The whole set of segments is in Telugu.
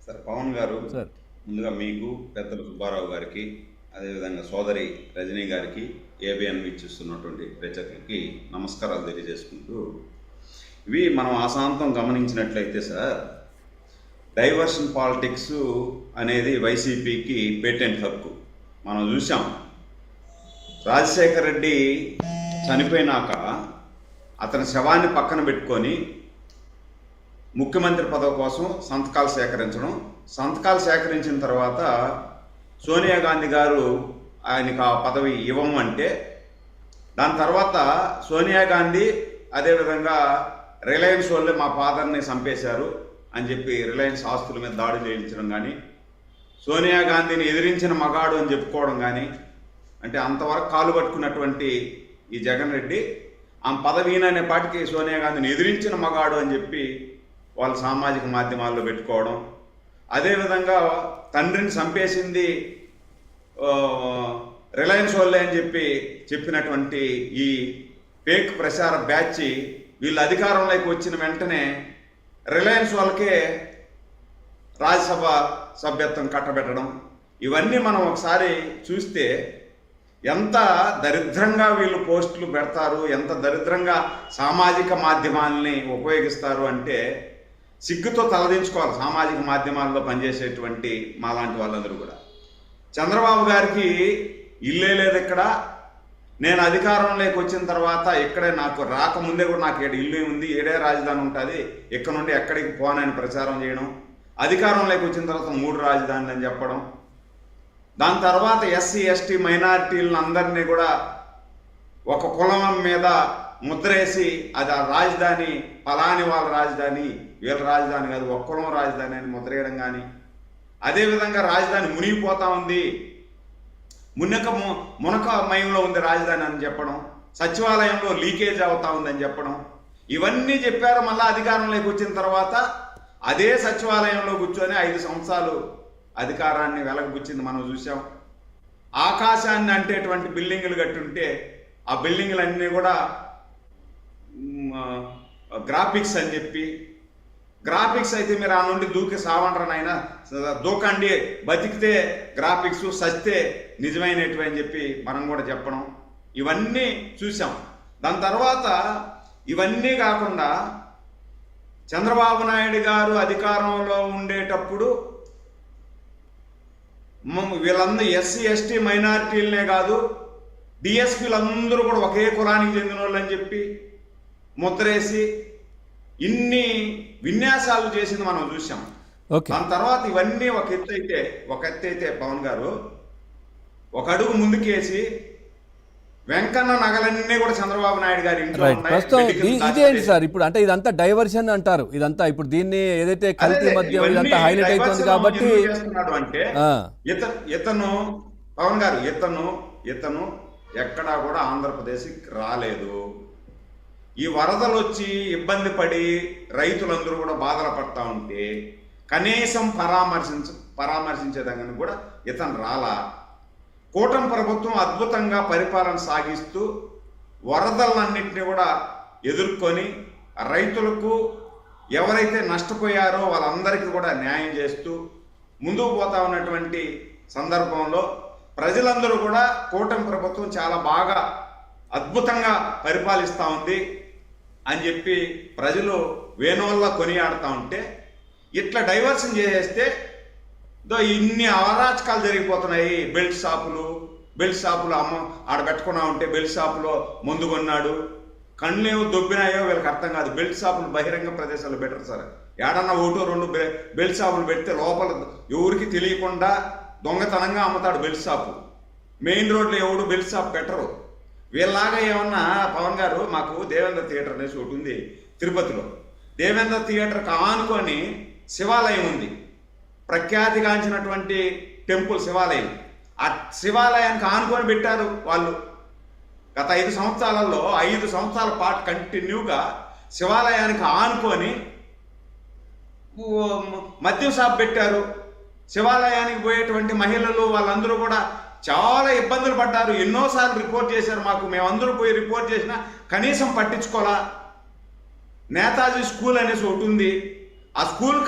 సార్ పవన్ గారు, సార్ ముందుగా మీకు పెద్దలు సుబ్బారావు గారికి, అదేవిధంగా సోదరి రజనీ గారికి, ఏబిఎన్ వీక్షిస్తున్నటువంటి ప్రేక్షకులకి నమస్కారాలు తెలియజేసుకుంటూ, ఇవి మనం ఆశాంతం గమనించినట్లయితే సార్, డైవర్షన్ పాలిటిక్స్ అనేది వైసీపీకి పేటెంట్ హక్కు. మనం చూసాం, రాజశేఖర రెడ్డి చనిపోయినాక అతని శవాన్ని పక్కన పెట్టుకొని ముఖ్యమంత్రి పదవి కోసం సంతకాలు సేకరించిన తర్వాత సోనియా గాంధీ గారు ఆయనకు ఆ పదవి ఇవ్వమంటే, దాని తర్వాత సోనియా గాంధీ అదేవిధంగా రిలయన్స్ వాళ్ళే మా ఫాదర్ని చంపేశారు అని చెప్పి రిలయన్స్ ఆస్తుల మీద దాడి చేయించడం కానీ, సోనియా గాంధీని ఎదిరించిన మగాడు అని చెప్పుకోవడం కానీ, అంటే అంతవరకు కాలు పట్టుకున్నటువంటి ఈ జగన్ రెడ్డి ఆ పదవీననే పాటికి సోనియా గాంధీని ఎదిరించిన మగాడు అని చెప్పి వాళ్ళు సామాజిక మాధ్యమాల్లో పెట్టుకోవడం, అదేవిధంగా తండ్రిని చంపేసింది రిలయన్స్ వాళ్ళే అని చెప్పినటువంటి ఈ ఫేక్ ప్రచార బ్యాచ్ వీళ్ళు అధికారంలోకి వచ్చిన వెంటనే రిలయన్స్ వాళ్ళకే రాజ్యసభ సభ్యత్వం కట్టబెట్టడం, ఇవన్నీ మనం ఒకసారి చూస్తే ఎంత దరిద్రంగా వీళ్ళు పోస్టులు పెడతారు, ఎంత దరిద్రంగా సామాజిక మాధ్యమాలని ఉపయోగిస్తారు అంటే సిగ్గుతో తలదించుకోవాలి సామాజిక మాధ్యమాల్లో పనిచేసేటువంటి మాలాంటి వాళ్ళందరూ కూడా. చంద్రబాబు గారికి ఇల్లే లేదు ఇక్కడ, నేను అధికారంలోకి వచ్చిన తర్వాత ఇక్కడే, నాకు రాకముందే కూడా నాకు ఇల్లు ఉంది, ఏడే రాజధాని ఉంటుంది, ఇక్కడ నుండి ఎక్కడికి పోనని ప్రచారం చేయడం, అధికారంలోకి వచ్చిన తర్వాత 3 రాజధానులు అని చెప్పడం, దాని తర్వాత ఎస్సీ ఎస్టీ మైనారిటీలను అందరినీ కూడా ఒక కులం మీద ముద్రేసి అది ఆ రాజధాని ఫలాని వాళ్ళ రాజధాని, వీళ్ళ రాజధాని కాదు, ఒక్క కులం రాజధాని అని ముద్రేయడం కానీ, అదేవిధంగా రాజధాని మునిగిపోతా ఉంది, మునకమయంలో ఉంది రాజధాని అని చెప్పడం, సచివాలయంలో లీకేజ్ అవుతా ఉందని చెప్పడం, ఇవన్నీ చెప్పారు. మళ్ళీ అధికారంలోకి వచ్చిన తర్వాత అదే సచివాలయంలో కూర్చొని 5 సంవత్సరాలు అధికారాన్ని వెలగబుచ్చింది మనం చూసాం. ఆకాశాన్ని అంటేటువంటి బిల్డింగులు కట్టుంటే ఆ బిల్డింగులన్నీ కూడా గ్రాఫిక్స్ అని చెప్పి, గ్రాఫిక్స్ అయితే మీరు ఆ నుండి దూకి సావండ్రనైనా దూకండి, బతికితే గ్రాఫిక్స్, సస్తే నిజమైనవి అని చెప్పి మనం కూడా చెప్పడం, ఇవన్నీ చూసాం. దాని తర్వాత ఇవన్నీ కాకుండా చంద్రబాబు నాయుడు గారు అధికారంలో ఉండేటప్పుడు వీళ్ళందరూ ఎస్సీ ఎస్టీ మైనారిటీలనే కాదు, డిఎస్పీలందరూ కూడా ఒకే కులానికి చెందిన వాళ్ళు అని చెప్పి ముద్రేసి ఇన్ని విన్యాసాలు చేసింది మనం చూసాం. దాని తర్వాత ఇవన్నీ ఒక ఎత్తు అయితే పవన్ గారు ఒక అడుగు ముందుకేసి వెంకన్న నగలన్నీ కూడా చంద్రబాబు నాయుడు గారి ఇంట్లో ఇదేంటి సార్ ఇప్పుడు, అంటే ఇదంతా డైవర్షన్ అంటారు, ఇదంతా ఇప్పుడు దీన్ని ఏదైతే కల్తీ మద్యం ఇదంతా హైలైట్ అవుతుంది కాబట్టి అంటే ఇతను పవన్ గారు ఇతను ఎక్కడా కూడా ఆంధ్రప్రదేశ్కి రాలేదు. ఈ వరదలు వచ్చి ఇబ్బంది పడి రైతులందరూ కూడా బాధలు పడతా ఉంటే కనీసం పరామర్శించేదాన్ని కూడా ఇతను రాలా. కూటమి ప్రభుత్వం అద్భుతంగా పరిపాలన సాగిస్తూ వరదలన్నింటినీ కూడా ఎదుర్కొని రైతులకు ఎవరైతే నష్టపోయారో వాళ్ళందరికీ కూడా న్యాయం చేస్తూ ముందుకు పోతా ఉన్నటువంటి సందర్భంలో ప్రజలందరూ కూడా కూటమి ప్రభుత్వం చాలా బాగా అద్భుతంగా పరిపాలిస్తూ ఉంది అని చెప్పి ప్రజలు వేణువుల్లా కొనియాడుతూ ఉంటే, ఇట్లా డైవర్షన్ చేసేస్తే ఇన్ని అరాచకాలు జరిగిపోతున్నాయి. బెల్ట్ షాపులు అమ్మ ఆడ పెట్టుకున్నా ఉంటే బెల్ట్ షాపులో ముందు కొన్నాడు, కళ్ళేమో దొబ్బినాయో వీళ్ళకి అర్థం కాదు. బెల్ట్ షాపులు బహిరంగ ప్రదేశాలు బెటర్ సార్. ఏడన్నా 1-2 బెల్ట్ షాపులు పెడితే లోపల ఎవరికి తెలియకుండా దొంగతనంగా అమ్ముతాడు బెల్ట్ షాపు. మెయిన్ రోడ్లో ఎవడు బెల్ట్ షాప్ పెట్టరు. వీళ్ళలాగా ఏమన్నా పవన్ గారు, మాకు దేవేంద్ర థియేటర్ అనేసి ఒకటి ఉంది తిరుపతిలో. దేవేంద్ర థియేటర్కి ఆనుకొని శివాలయం ఉంది, ప్రఖ్యాతిగాంచినటువంటి టెంపుల్ శివాలయం. ఆ శివాలయానికి ఆనుకొని పెట్టారు వాళ్ళు. గత 5 సంవత్సరాలలో 5 సంవత్సరాల పాటు కంటిన్యూగా శివాలయానికి ఆనుకొని మద్యం షాప్ పెట్టారు. శివాలయానికి పోయేటువంటి మహిళలు వాళ్ళందరూ కూడా చాలా ఇబ్బందులు పడ్డారు. ఎన్నోసార్లు రిపోర్ట్ చేశారు మాకు, మేమందరూ పోయి రిపోర్ట్ చేసినా కనీసం పట్టించుకోవాలా. నేతాజీ స్కూల్ అనేసి ఒకటి ఉంది, ఆ ఆ స్కూల్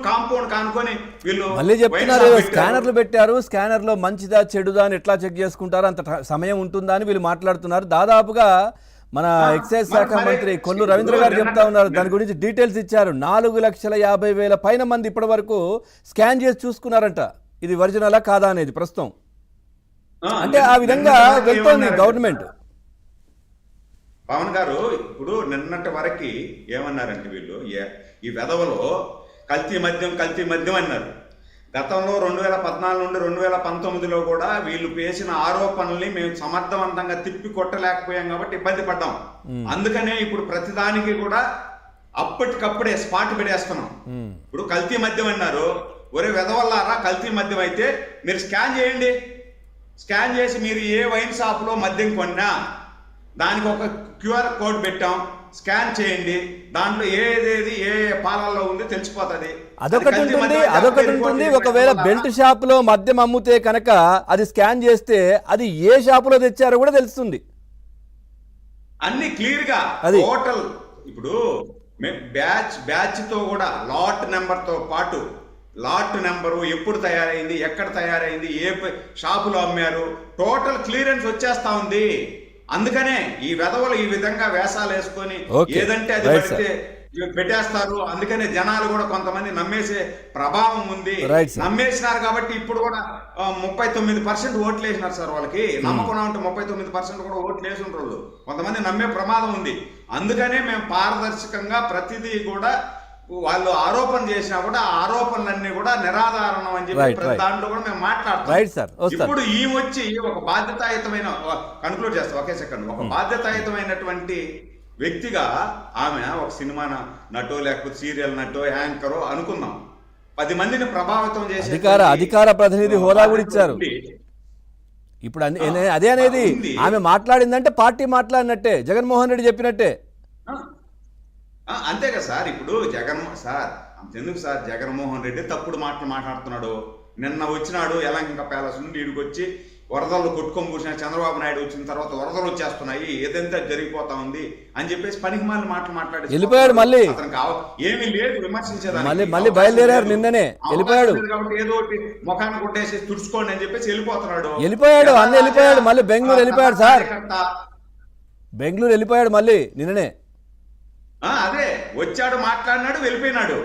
కాంపౌండ్ కానుకొని వీళ్ళు మళ్ళీ వైన్ చెప్తున్నారు షాప్ పెట్టారు. స్కానర్లు పెట్టారు, స్కానర్లో మంచిదా చెడుదా అని ఎట్లా చెక్ చేసుకుంటారు, అంత సమయం ఉంటుందా అని వీళ్ళు మాట్లాడుతున్నారు. దాదాపుగా మన ఎక్సైజ్ శాఖ మరి మంత్రి కొల్లు రవీంద్ర గారు చెప్తా ఉన్నారు, దాని గురించి డీటెయిల్స్ ఇచ్చారు. 4,50,000 పైన మంది ఇప్పటి వరకు స్కాన్ చేసి చూసుకున్నారంట, ఇది ఒరిజినలా కాదా అనేది ప్రస్తుతం. అంటే ఆ విధంగా వెళ్తోంది గవర్నమెంట్. పవన్ గారు ఇప్పుడు నిన్నటి వరకు ఏమన్నారంటే వీళ్ళు ఈ వెధవలో కల్తీ మద్యం అన్నారు. గతంలో 2014 నుండి 2019లో కూడా వీళ్ళు వేసిన ఆరోపణల్ని మేము సమర్థవంతంగా తిప్పి కొట్టలేకపోయాం కాబట్టి ఇబ్బంది పడ్డాం. అందుకనే ఇప్పుడు ప్రతిదానికి కూడా అప్పటికప్పుడే స్పాట్ పెడేస్తున్నాం. ఇప్పుడు కల్తీ మద్యం అన్నారు, ఒరే వెధవల్లారా, కల్తీ మద్యం అయితే మీరు స్కాన్ చేయండి. స్కాన్ చేసి మీరు ఏ వైన్ షాప్లో మద్యం కొన్నా దానికి ఒక క్యూఆర్ కోడ్ పెట్టాం, స్కాన్ చేయండి, దాంట్లో ఏదేది ఏ పాలల్లో ఉంది తెలిసిపోతుంది. అదొకటి ఉంటుంది. ఒకవేళ బెల్ట్ షాప్ లో మద్యం అమ్ముతే కనుక అది స్కాన్ చేస్తే అది ఏ షాపులో తెచ్చారో కూడా తెలుస్తుంది. అన్ని క్లియర్ గా టోటల్ ఇప్పుడు బ్యాచ్ తో కూడా లాట్ నెంబర్ తో పాటు లాట్ నెంబరు, ఎప్పుడు తయారైంది, ఎక్కడ తయారైంది, ఏ షాపులో అమ్మారు, టోటల్ క్లియరెన్స్ వచ్చేస్తా ఉంది. అందుకనే ఈ వెధవలు ఈ విధంగా వేషాలు వేసుకొని ఏదంటే అది పడితే పెట్టేస్తారు. అందుకనే జనాలు కూడా కొంతమంది నమ్మేసే ప్రభావం ఉంది. నమ్మేసినారు కాబట్టి ఇప్పుడు కూడా 39% ఓట్లు వేసినారు సార్. వాళ్ళకి నమ్మకం ఉంటే 39% కూడా ఓట్లు వేసి ఉంటారు. కొంతమంది నమ్మే ప్రమాదం ఉంది. అందుకనే మేము పారదర్శకంగా ప్రతిదీ కూడా వాళ్ళు ఆరోపణ చేసినా కూడా ఆ ఆరోపణలన్నీ కూడా నిరాధారణం అని చెప్పి దాంట్లో కూడా మేము మాట్లాడతాం. ఇప్పుడు ఈ వచ్చి ఒక బాధ్యతాయుతమైన కన్క్లూడ్ చేస్తాం ఒకే సెకండ్. ఒక బాధ్యతాయుతమైనటువంటి వ్యక్తిగా ఆమె ఒక సినిమా నటో లేకపోతే సీరియల్ నటో యాంకరో అనుకుందాం, 10 మందిని ప్రభావితం చేసి అధికార ప్రతినిధి హోదా కూడా ఇచ్చారు. ఇప్పుడు అదే అనేది ఆమె మాట్లాడిందంటే పార్టీ మాట్లాడినట్టే, జగన్మోహన్ రెడ్డి చెప్పినట్టే. అంతే కదా సార్. ఇప్పుడు అంతెందుకు సార్, జగన్మోహన్ రెడ్డి తప్పుడు మాటలు మాట్లాడుతున్నాడు. నిన్న వచ్చినాడు యలంక ప్యాలెస్ నుండి వీడికి వచ్చి వరదలు కొట్టుకొని కూర్చున్న చంద్రబాబు నాయుడు వచ్చిన తర్వాత వరదలు వచ్చేస్తున్నాయి, ఏదంతా జరిగిపోతా ఉంది అని చెప్పేసి పనికిమాలిన మాటలు మాట్లాడి వెళ్ళిపోయాడు. మళ్ళీ ఏమీ లేదు విమర్శించేదానికి. మళ్ళీ బయలుదేరారు, నిన్ననే వెళ్ళిపోయాడు. కాబట్టి ఏదో ఒకటి ముఖాన్ని కొట్టేసి తుడుచుకోండి అని చెప్పేసి వెళ్ళిపోయాడు. అన్న వెళ్ళిపోయాడు, మళ్ళీ బెంగళూరు వెళ్ళిపోయాడు సార్. బెంగళూరు వెళ్ళిపోయాడు మళ్ళీ నిన్ననే. అదే వచ్చాడు, మాట్లాడినాడు, వెళ్ళిపోయినాడు.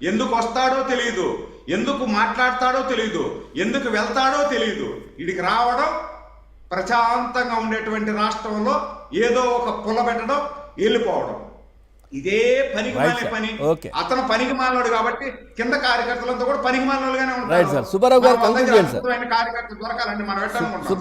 ఎందుకు వస్తాడో తెలియదు, ఎందుకు మాట్లాడతాడో తెలియదు, ఎందుకు వెళ్తాడో తెలియదు. ఇడికి రావడం, ప్రశాంతంగా ఉండేటువంటి రాష్ట్రంలో ఏదో ఒక పుల్ల పెట్టడం, వెళ్ళిపోవడం, ఇదే పని. అతను పనికి మాలినాడు కాబట్టి కింద కార్యకర్తలంతా కూడా పనికి మాలినోళ్ళుగానే ఉంటారు. సుబ్బారావు గారు కార్యకర్త దొరకాలండి మనం ఎట్లా అనుకుంటాం.